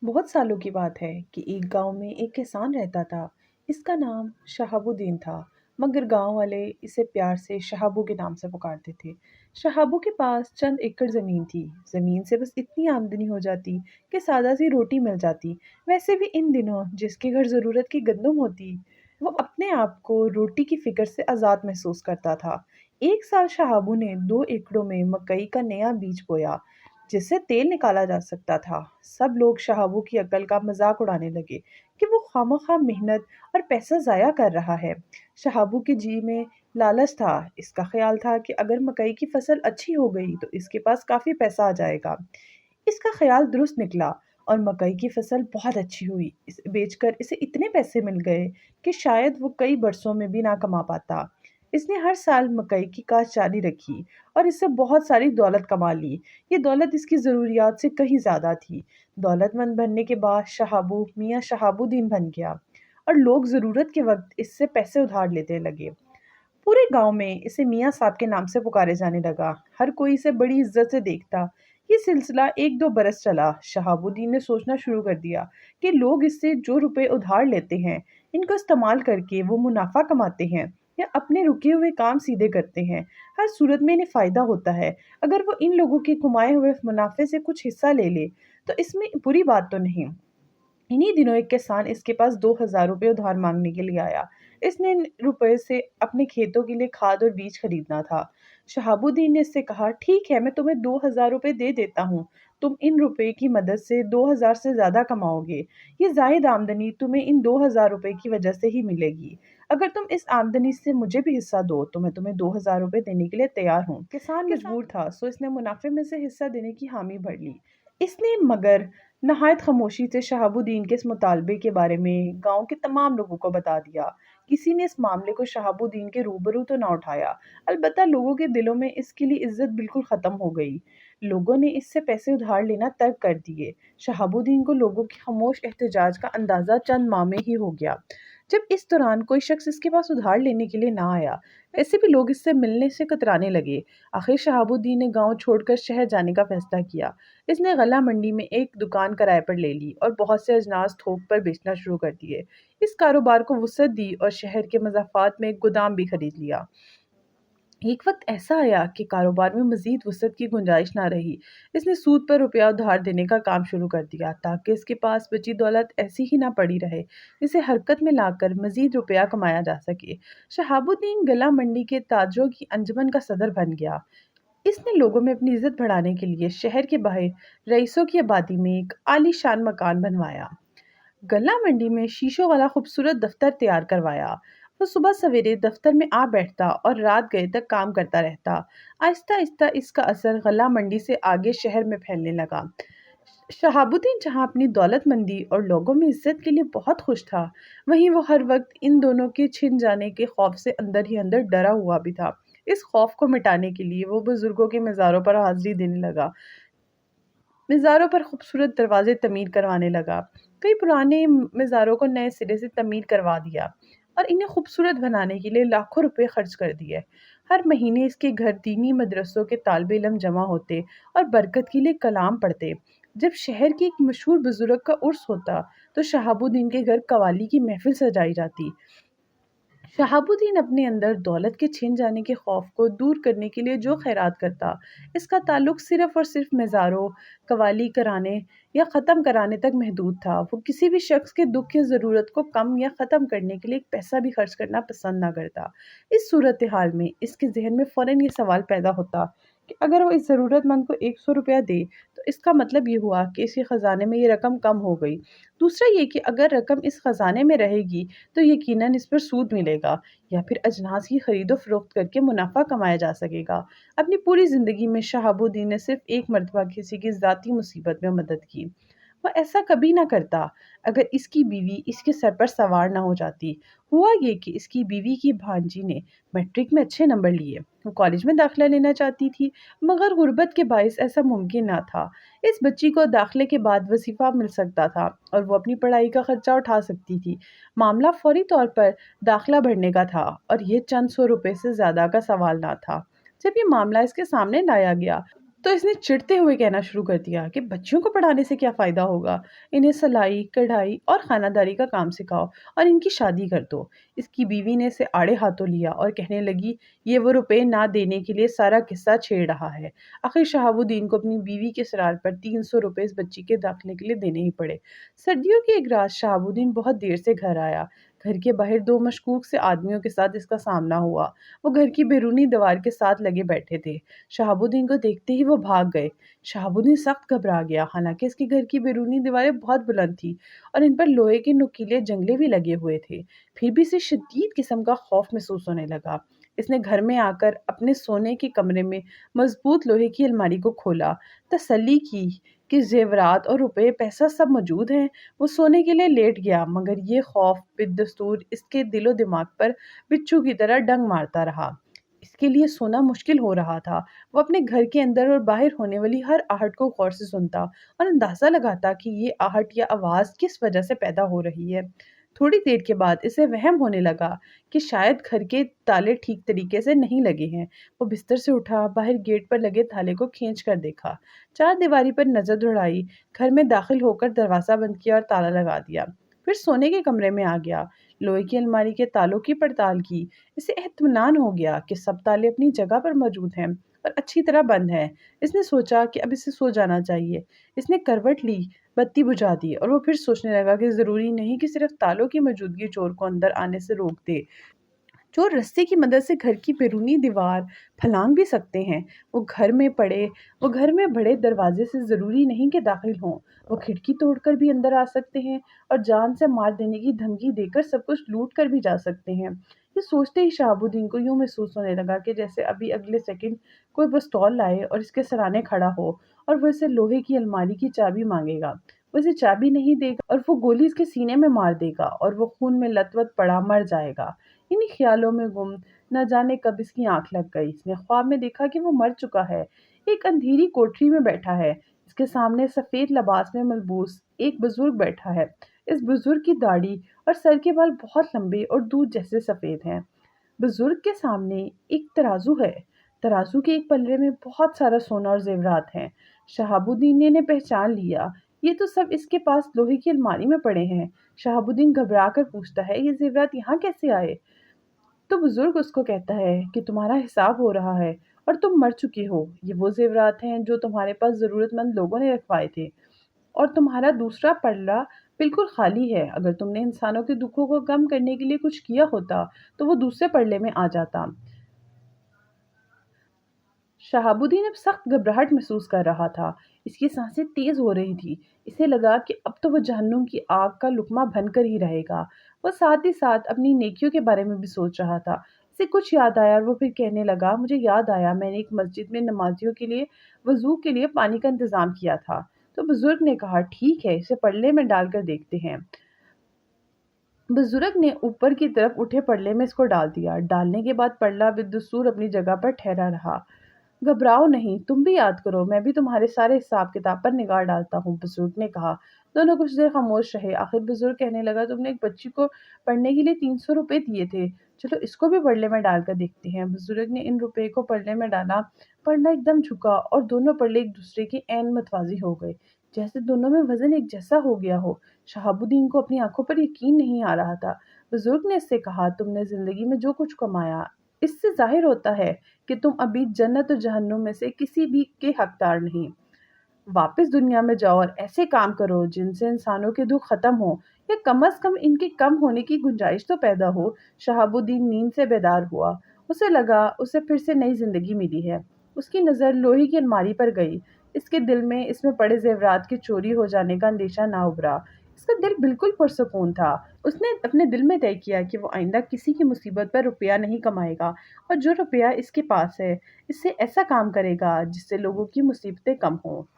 बहुत सालों की बात है कि एक गांव में एक किसान रहता था। इसका नाम शहाबुद्दीन था, मगर गांव वाले इसे प्यार से शहाबू के नाम से पुकारते थे। शहाबू के पास चंद एकड़ जमीन थी। जमीन से बस इतनी आमदनी हो जाती कि सादा सी रोटी मिल जाती। वैसे भी इन दिनों जिसके घर जरूरत की गंदम होती, वो अपने आप को रोटी की फिक्र से आजाद महसूस करता था। एक साल शहाबू ने 2 एकड़ों में मकई का नया बीज बोया, जिससे तेल निकाला जा सकता था। सब लोग शहाबू की अकल का मजाक उड़ाने लगे कि वो खामखा मेहनत और पैसा जाया कर रहा है। शहाबू के जी में लालच था। इसका ख्याल था कि अगर मकई की फसल अच्छी हो गई तो इसके पास काफी पैसा आ जाएगा। इसका ख्याल दुरुस्त निकला और मकई की फसल बहुत अच्छी हुई। इसे बेचकर इसे इतने पैसे मिल गए कि शायद वो कई बरसों में भी ना कमा पाता। इसने हर साल मकई की काश्त जारी रखी और इससे बहुत सारी दौलत कमा ली। ये दौलत इसकी ज़रूरियात से कहीं ज़्यादा थी। दौलतमंद बनने के बाद शहाबू मियाँ शहाबुद्दीन बन गया और लोग ज़रूरत के वक्त इससे पैसे उधार लेते लगे। पूरे गांव में इसे मियाँ साहब के नाम से पुकारे जाने लगा। हर कोई इसे बड़ी इज्जत से देखता। ये सिलसिला 1-2 बरस चला। शहाबुद्दीन ने सोचना शुरू कर दिया कि लोग इससे जो रुपए उधार लेते हैं, इनको इस्तेमाल करके वो मुनाफा कमाते हैं या अपने रुके हुए काम सीधे करते हैं। हर सूरत में इन्हें फायदा होता है। अगर वो इन लोगों के कमाए हुए मुनाफे से कुछ हिस्सा ले ले तो इसमें बुरी बात तो नहीं। इन्हीं दिनों एक किसान इसके पास 2,000 रुपये उधार मांगने के लिए आया। इसने इन रुपए से अपने खेतों के लिए खाद और बीज खरीदना था। शहाबुद्दीन ने इससे कहा, ठीक है, मैं तुम्हें 2,000 रुपये दे देता हूँ। तुम इन रुपए की मदद से 2,000 से ज्यादा कमाओगे। ये जायद आमदनी तुम्हें इन 2,000 रुपये की वजह से ही मिलेगी। अगर तुम इस आमदनी से मुझे भी हिस्सा दो तो मैं तुम्हें 2,000 रुपये देने के लिए तैयार हूँ। किसान मजबूर था, सो इसने मुनाफे में से हिस्सा देने की हामी भर ली। इसने मगर नहायत खामोशी से शहाबुद्दीन के इस मुतालबे के बारे में गांव के तमाम लोगों को बता दिया। किसी ने इस मामले को शहाबुद्दीन के रूबरू तो ना उठाया, अलबत्ता लोगों के दिलों में इसके लिए इज्जत बिल्कुल खत्म हो गई। लोगों ने इससे पैसे उधार लेना तर्क कर दिए। शहाबुद्दीन को लोगों के खामोश एहतजाज का अंदाजा चंद माह में ही हो गया। जब इस दौरान कोई शख्स इसके पास उधार लेने के लिए ना आया, वैसे भी लोग इससे मिलने से कतराने लगे। आखिर शहाबुद्दीन ने गांव छोड़कर शहर जाने का फैसला किया। इसने गला मंडी में एक दुकान किराए पर ले ली और बहुत से अजनास थोक पर बेचना शुरू कर दिए। इस कारोबार को वुसअत दी और शहर के मज़ाफ़ात में एक गोदाम भी खरीद लिया। एक वक्त ऐसा आया कि कारोबार में मजीद वसअत की गुंजाइश ना रही। इसने सूद पर रुपया उधार देने का काम शुरू कर दिया ताकि इसके पास बची दौलत ऐसी ही ना पड़ी रहे, इसे हरकत में लाकर मजीद रुपया कमाया जा सके। शहाबुद्दीन गला मंडी के ताजरों की अंजुमन का सदर बन गया। इसने लोगों में अपनी इज्जत बढ़ाने के लिए शहर के बाहर रईसों की आबादी में एक आलीशान मकान बनवाया। गल्ला मंडी में शीशों वाला खूबसूरत दफ्तर तैयार करवाया। वो सुबह सवेरे दफ्तर में आ बैठता और रात गए तक काम करता रहता। आहिस्ता आहिस्ता इसका असर गल्ला मंडी से आगे शहर में फैलने लगा। शहाबुद्दीन जहां अपनी दौलतमंदी और लोगों में इज्जत के लिए बहुत खुश था, वहीं वो हर वक्त इन दोनों के छिन जाने के खौफ से अंदर ही अंदर डरा हुआ भी था। इस खौफ को मिटाने के लिए वो बुजुर्गों के मज़ारों पर हाजिरी देने लगा। मज़ारों पर खूबसूरत दरवाजे तमीर करवाने लगा। कई पुराने मज़ारों को नए सिरे से तमीर करवा दिया और इन्हें खूबसूरत बनाने के लिए लाखों रुपए खर्च कर दिए। हर महीने इसके घर दीनी मदरसों के तालिब इल्म जमा होते और बरकत के लिए कलाम पढ़ते। जब शहर के एक मशहूर बुजुर्ग का उर्स होता तो शहाबुद्दीन के घर कवाली की महफिल सजाई जाती। शहाबुद्दीन अपने अंदर दौलत के छिन जाने के खौफ को दूर करने के लिए जो खैरात करता, इसका ताल्लुक सिर्फ और सिर्फ मज़ारों, कवाली कराने या ख़त्म कराने तक महदूद था। वो किसी भी शख्स के दुख या ज़रूरत को कम या ख़त्म करने के लिए एक पैसा भी खर्च करना पसंद ना करता। इस सूरत हाल में इसके जहन में फ़ौरन ये सवाल पैदा होता कि अगर वो इस ज़रूरतमंद को 100 रुपया दे तो इसका मतलब ये हुआ कि इसके ख़जाने में ये रकम कम हो गई। दूसरा ये कि अगर रकम इस ख़जाने में रहेगी तो यकीनन इस पर सूद मिलेगा या फिर अजनास की खरीदो फरोख्त करके मुनाफा कमाया जा सकेगा। अपनी पूरी ज़िंदगी में शहाबुद्दीन ने सिर्फ एक मरतबा किसी की ज़ाती मुसीबत में मदद की। वो ऐसा कभी ना करता अगर इसकी बीवी इसके सर पर सवार ना हो जाती। हुआ ये कि इसकी बीवी की भांजी ने मैट्रिक में अच्छे नंबर लिए। वो कॉलेज में दाखिला लेना चाहती थी, मगर गुर्बत के बायस ऐसा मुमकिन ना था। इस बच्ची को दाखिले के बाद वजीफा मिल सकता था और वो अपनी पढ़ाई का खर्चा उठा सकती थी। मामला फौरी तौर पर दाखिला भरने का था और ये चंद 100 रुपए से ज़्यादा का सवाल ना था। जब ये मामला इसके सामने लाया गया तो इसने चिढ़ते हुए कहना शुरू कर दिया कि बच्चियों को पढ़ाने से क्या फ़ायदा होगा? इन्हें सिलाई, कढ़ाई और खानादारी का काम सिखाओ और इनकी शादी कर दो। इसकी बीवी ने इसे आड़े हाथों लिया और कहने लगी, ये वो रुपए ना देने के लिए सारा किस्सा छेड़ रहा है। आखिर शहाबुद्दीन को अपनी बीवी के इसरार पर 300 रुपए इस बच्ची के दाखिले के लिए देने ही पड़े। सर्दियों की एक रात शहाबुद्दीन बहुत देर से घर आया। घर के बाहर 2 मशकूक से आदमियों के साथ इसका सामना हुआ। वो घर की बैरूनी दीवार के साथ लगे बैठे थे। शहाबुद्दीन को देखते ही वो भाग गए। शहाबुद्दीन सख्त घबरा गया, हालांकि इसके घर की बैरूनी दीवारें बहुत बुलंद थी और इन पर लोहे के नुकीले जंगले भी लगे हुए थे। फिर भी इसे शदीद किस्म का खौफ महसूस होने लगा। इसने घर में आकर अपने सोने के कमरे में मजबूत लोहे की अलमारी को खोला, तसल्ली की कि जेवरात और रुपए पैसा सब मौजूद हैं। वो सोने के लिए लेट गया, मगर ये खौफ बिदस्तूर इसके दिलो दिमाग पर बिच्छू की तरह डंग मारता रहा। इसके लिए सोना मुश्किल हो रहा था। वो अपने घर के अंदर और बाहर होने वाली हर आहट को गौर से सुनता और अंदाज़ा लगाता कि ये आहट या आवाज़ किस वजह से पैदा हो रही है। थोड़ी देर के बाद इसे वहम होने लगा कि शायद घर के ताले ठीक तरीके से नहीं लगे हैं। वो बिस्तर से उठा, बाहर गेट पर लगे ताले को खींच कर देखा। चार दीवारी पर नज़र दौड़ाई, घर में दाखिल होकर दरवाज़ा बंद किया और ताला लगा दिया। फिर सोने के कमरे में आ गया, लोहे की अलमारी के तालों की पड़ताल की। इसे इत्मीनान हो गया कि सब ताले अपनी जगह पर मौजूद हैं और अच्छी तरह बंद हैं। इसने सोचा कि अब इसे सो जाना चाहिए। इसने करवट ली, बत्ती बुझा दी और वो फिर सोचने लगा कि ज़रूरी नहीं कि सिर्फ तालों की मौजूदगी चोर को अंदर आने से रोक दे। चोर रस्सी की मदद से घर की बैरूनी दीवार फलांग भी सकते हैं। वो घर में बड़े दरवाजे से ज़रूरी नहीं कि दाखिल हों। वो खिड़की तोड़कर भी अंदर आ सकते हैं और जान से मार देने की धमकी देकर सब कुछ लूट कर भी जा सकते हैं। ये सोचते ही शहाबुद्दीन को यूं महसूस होने लगा कि जैसे अभी अगले सेकंड कोई पिस्तौल लाए और इसके सराने खड़ा हो और वो इसे लोहे की अलमारी की चाबी मांगेगा। वो इसे चाबी नहीं देगा और वो गोली इसके सीने में मार देगा और वो खून में लथपथ पड़ा मर जाएगा। इन्हीं ख्यालों में गुम, न जाने कब इसकी आंख लग गई। इसने ख्वाब में देखा कि वो मर चुका है, एक अंधेरी कोठरी में बैठा है। इसके सामने सफेद लिबास में मलबूस एक बुजुर्ग बैठा है। इस बुजुर्ग की दाढ़ी और सर के बाल बहुत लंबे और दूध जैसे सफेद हैं। बुजुर्ग के सामने एक तराजू है। तराजू के एक पल्ले में बहुत सारा सोना और जेवरात हैं। शहाबुद्दीन ने इन्हें पहचान लिया। ये तो सब इसके पास लोहे की अलमारी में पड़े हैं। शहाबुद्दीन घबरा कर पूछता है, ये जेवरात यहाँ कैसे आए? तो बुजुर्ग उसको कहता है कि तुम्हारा हिसाब हो रहा है और तुम मर चुके हो। ये वो जेवरात हैं जो तुम्हारे पास ज़रूरतमंद लोगों ने रखवाए थे और तुम्हारा दूसरा पल्ला बिल्कुल खाली है। अगर तुमने इंसानों के दुखों को कम करने के लिए कुछ किया होता तो वो दूसरे पल्ले में आ जाता। शहाबुद्दीन अब सख्त घबराहट महसूस कर रहा था। इसकी सांसें तेज हो रही थी। इसे लगा कि अब तो वो जहन्नुम की आग का लुकमा बनकर ही रहेगा। वो साथ ही साथ अपनी नेकियों के बारे में भी सोच रहा था। इसे कुछ याद आया और वो फिर कहने लगा, मुझे याद आया मैंने एक मस्जिद में नमाजियों के लिए वजू के लिए पानी का इंतजाम किया था। तो बुजुर्ग ने कहा, ठीक है, इसे पल्ले में डालकर देखते हैं। बुजुर्ग ने ऊपर की तरफ उठे पल्ले में इसको डाल दिया। डालने के बाद पल्ला बिदस्तूर अपनी जगह पर ठहरा रहा। घबराओ नहीं, तुम भी याद करो, मैं भी तुम्हारे सारे हिसाब किताब पर निगाह डालता हूँ, बुजुर्ग ने कहा। दोनों कुछ देर खामोश रहे। आखिर बुजुर्ग कहने लगा, तुमने एक बच्ची को पढ़ने के लिए 300 रुपए दिए थे, चलो इसको भी पल्ले में डालकर देखते हैं। बुजुर्ग ने इन रुपए को पल्ले में डाला। पल्ला एकदम झुका और दोनों पल्ले एक दूसरे के ऐन मतवाजी हो गए, जैसे दोनों में वजन एक जैसा हो गया हो। शहाबुद्दीन को अपनी आंखों पर यकीन नहीं आ रहा था। बुजुर्ग ने इससे कहा, तुमने जिंदगी में जो कुछ कमाया, इससे जाहिर होता है कि तुम अभी जन्नत और जहन्नुम में से किसी भी के हकदार नहीं। वापस दुनिया में जाओ और ऐसे काम करो जिनसे इंसानों के दुख खत्म हो या कम से कम इनके कम होने की गुंजाइश तो पैदा हो। शहाबुद्दीन नींद से बेदार हुआ। उसे लगा उसे फिर से नई जिंदगी मिली है। उसकी नज़र लोहे की अलमारी पर गई। इसके दिल में इसमें पड़े जेवरात के चोरी हो जाने का अंदेशा ना उभरा। इसका दिल बिल्कुल पुरसकून था। उसने अपने दिल में तय किया कि वो आइंदा किसी की मुसीबत पर रुपया नहीं कमाएगा और जो रुपया इसके पास है इससे ऐसा काम करेगा जिससे लोगों की मुसीबतें कम हों।